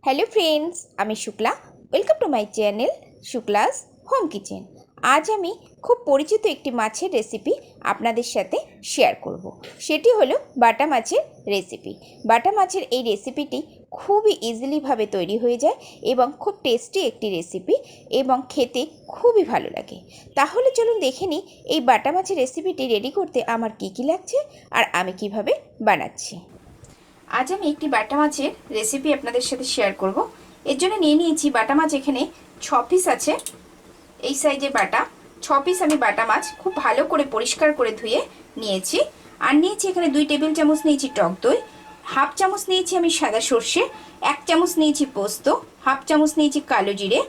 Hello friends, আমি Shukla. Welcome to my channel Shukla's home kitchen. আজ আমি খুব পরিচিত একটি মাছের রেসিপি আপনাদের সাথে শেয়ার করব। সেটি হলো বাটা মাছের রেসিপি। বাটা মাছের এই রেসিপিটি খুবই ইজিলিভাবে তৈরি হয়ে যায় এবং খুব টেস্টি একটি রেসিপি এবং খেতে খুবই ভালো লাগে। তাহলে চলুন দেখে নিই এই বাটা মাছের রেসিপিটি রেডি করতে আমার কী কী লাগছে আর আমি কিভাবে বানাচ্ছি। আজ আমি একটি বাটা মাছের রেসিপি আপনাদের সাথে শেয়ার করব। এর জন্য নিয়ে নিয়েছি বাটা মাছ, এখানে 6 পিস আছে। এই সাইজের বাটা 6 পিস আমি বাটা মাছ খুব ভালো করে পরিষ্কার করে ধুয়ে নিয়েছি। আর নিয়েছি এখানে 2 টেবিল চামচ নিয়েছি টক দই, হাফ চামচ নিয়েছি আমি সাদা সর্ষে, 1 চামচ নিয়েছি পোস্ত, হাফ চামচ নিয়েছি কালো জিরে,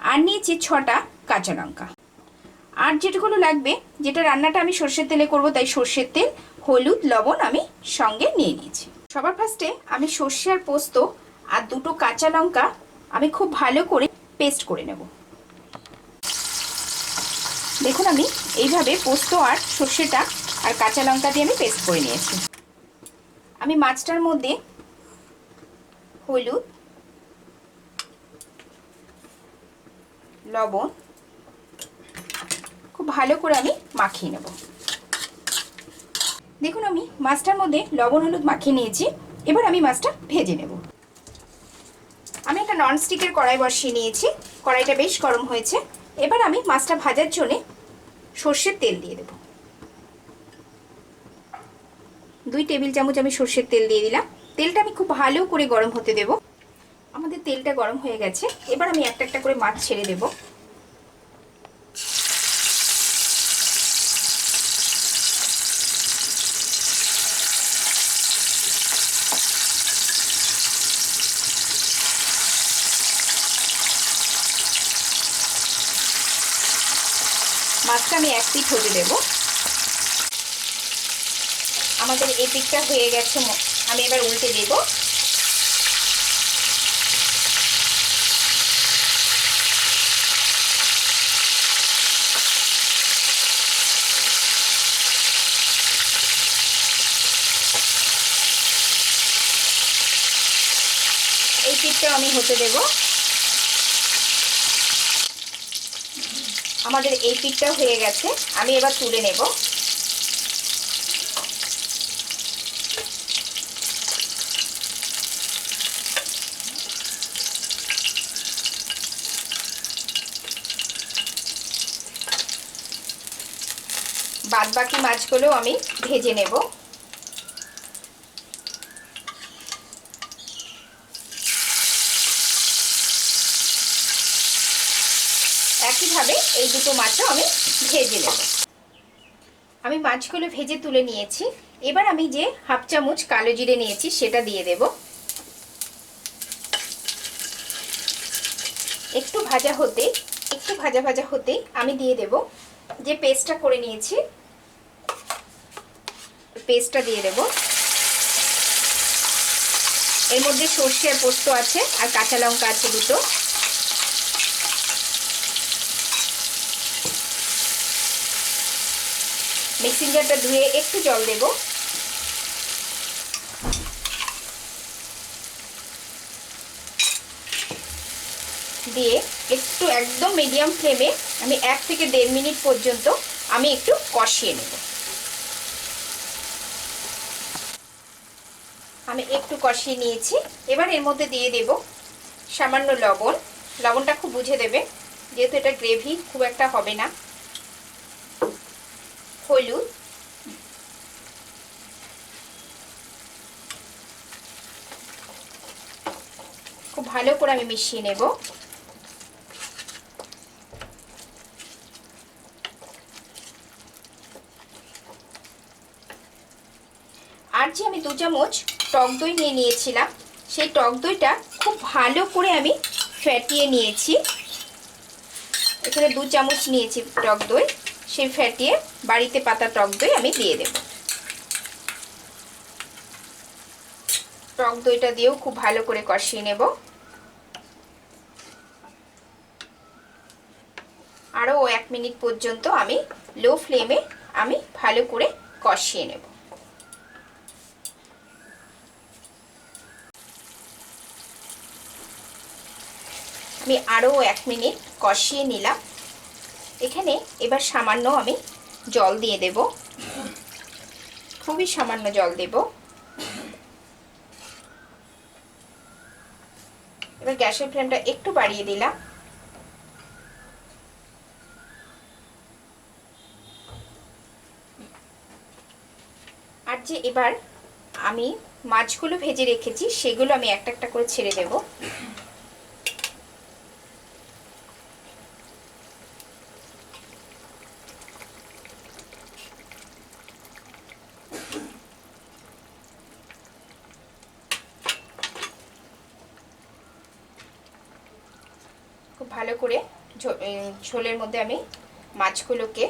আর নিয়েছি 6টা কাঁচা লঙ্কা। আর যেটুকুলো লাগবে, যেটা রান্নাটা আমি সর্ষের তেলে করব, তাই সর্ষের তেল, হলুদ, লবণ আমি সঙ্গে নিয়ে নিয়েছি। সবার ফার্স্টে আমি সর্ষে আর পোস্ত আর 2টো কাঁচা লঙ্কা আমি খুব ভালো করে পেস্ট করে নেব। দেখুন আমি এইভাবে পোস্ত আর সর্ষেটা আর কাঁচা লঙ্কা দিয়ে আমি পেস্ট করে নিয়েছি। আমি মাছটার মধ্যে হলুদ, লবণ খুব ভালো করে আমি মাখিয়ে নেব। দেখুন আমি মাছটার মধ্যে লবণ হলুদ মাখিয়ে নিয়েছি। এবার আমি মাছটা ভেজে নেব। আমি একটা ননস্টিকের কড়াই বসিয়ে নিয়েছি। কড়াইটা বেশ গরম হয়েছে। এবার আমি মাছটা ভাজার জন্য সর্ষের তেল দিয়ে দেব। 2 টেবিল চামচ আমি সর্ষের তেল দিয়ে দিলাম। তেলটা আমি খুব ভালো করে গরম হতে দেব। আমাদের তেলটা গরম হয়ে গেছে। এবার আমি একটা একটা করে মাছ ছেড়ে দেব। মাছটা আমি এক পিঠ হতে দেব। আমাদের এই পিঠটা হয়ে গেছে, আমি এবার উল্টে দেব। এই পিঠটাও আমি হতে দেব। আমাদের এই পিঠটাও হয়ে গেছে, আমি এবার তুলে নেব। বাদ বাকি মাছগুলো আমি ভেজে নেব। একইভাবে এই দুটো মাছও আমি ভেজে নেব। আমি মাছগুলো ভেজে তুলে নিয়েছি। এবার আমি যে হাফ চামচ কালো জিরে নিয়েছি সেটা দিয়ে দেব। একটু ভাজা ভাজা হতে আমি দিয়ে দেব যে পেস্টটা করে নিয়েছি, পেস্টটা দিয়ে দেব। এর মধ্যে সর্ষে আর পোস্ত আছে আর কাঁচা লঙ্কা আছে 2টো। মিক্সিং জারটা ধুয়ে একটু জল দেব। দিয়ে একটু একদম মিডিয়াম ফ্লেমে আমি 1 থেকে 1.5 মিনিট পর্যন্ত আমি একটু কষিয়ে নেব। আমি একটু কষিয়ে নিয়েছি। এবার এর মধ্যে দিয়ে দেব সামান্য লবণ। লবণটা খুব বুঝে দেবে, যেহেতু এটা গ্রেভি খুব একটা হবে না। হলুদ, খুব ভালো করে আমি মিশিয়ে নেব। আর যে আমি 2 চামচ টক দই নিয়ে নিয়েছিলাম, সেই টক দইটা খুব ভালো করে আমি ফ্যাটিয়ে নিয়েছি। এখানে 2 চামচ নিয়েছি টক দই, সেই ফ্যাটিয়ে বাড়িতে পাতা টক দই আমি দিয়ে দেব। টক দইটা দিয়েও খুব ভালো করে কষিয়ে নেব। আরও 1 মিনিট পর্যন্ত আমি লো ফ্লেমে আমি ভালো করে কষিয়ে নেব। আমি আরও 1 মিনিট কষিয়ে নিলাম। এখানে এবার সামান্য আমি জল দিয়ে দেব, খুবই সামান্য জল দেব। এবার গ্যাসের ফ্লেমটা একটু বাড়িয়ে দিলাম। আর যে এবার আমি মাছগুলো ভেজে রেখেছি সেগুলো আমি একটা একটা করে ছেড়ে দেব। খুব ভালো করে ঝোলের মধ্যে আমি মাছগুলোকে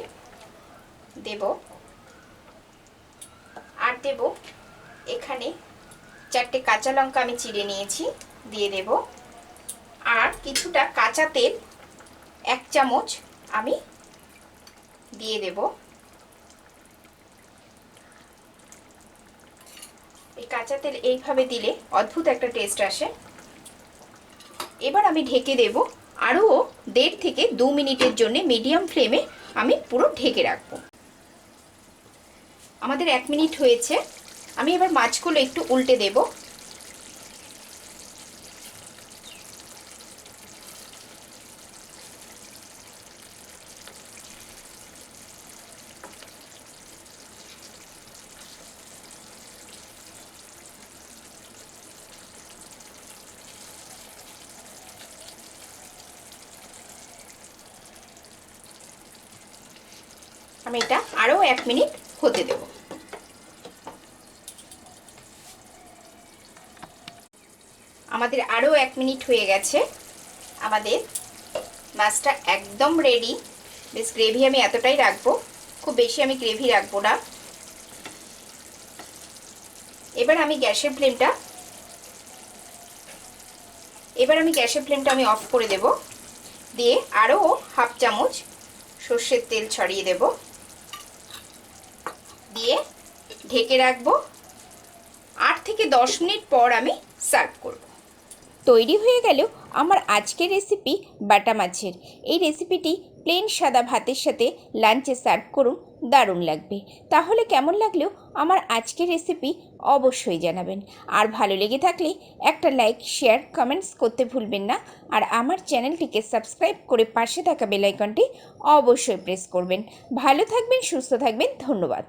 দেব। আর দেব এখানে 4টে কাঁচা লঙ্কা আমি চিড়ে নিয়েছি, দিয়ে দেব। আর কিছুটা কাঁচা তেল 1 চামচ আমি দিয়ে দেব। এই কাঁচা তেল এইভাবে দিলে অদ্ভুত একটা টেস্ট আসে। এবার আমি ঢেকে দেব। আরও 1.5 থেকে 2 মিনিটের জন্য মিডিয়াম ফ্লেমে আমি পুরো ঢেকে রাখবো। আমাদের 1 মিনিট হয়েছে। আমি এবার মাছগুলো একটু উল্টে দেব। আমি এটা আরও 1 মিনিট হতে দেব। আমাদের আরও 1 মিনিট হয়ে গেছে। আমাদের মাছটা একদম রেডি। বেশ গ্রেভি আমি এতটাই রাখবো, খুব বেশি আমি গ্রেভি রাখবো না। এবার আমি গ্যাসের ফ্লেমটা আমি অফ করে দেব। দিয়ে আরও 1/2 চামচ সর্ষের তেল ছড়িয়ে দেব, দিয়ে ঢেকে রাখবো। 8 থেকে 10 মিনিট পর আমি সার্ভ করব। তৈরি হয়ে গেল আমার আজকের রেসিপি বাটা মাছের। এই রেসিপিটি প্লেন সাদা ভাতের সাথে লাঞ্চে সার্ভ করুন, দারুণ লাগবে। তাহলে কেমন লাগলো আমার আজকের রেসিপি অবশ্যই জানাবেন। আর ভালো লেগে থাকলে একটা লাইক, শেয়ার, কমেন্টস করতে ভুলবেন না। আর আমার চ্যানেলটিকে সাবস্ক্রাইব করে পাশে থাকা বেল আইকনটি অবশ্যই প্রেস করবেন। ভালো থাকবেন, সুস্থ থাকবেন, ধন্যবাদ।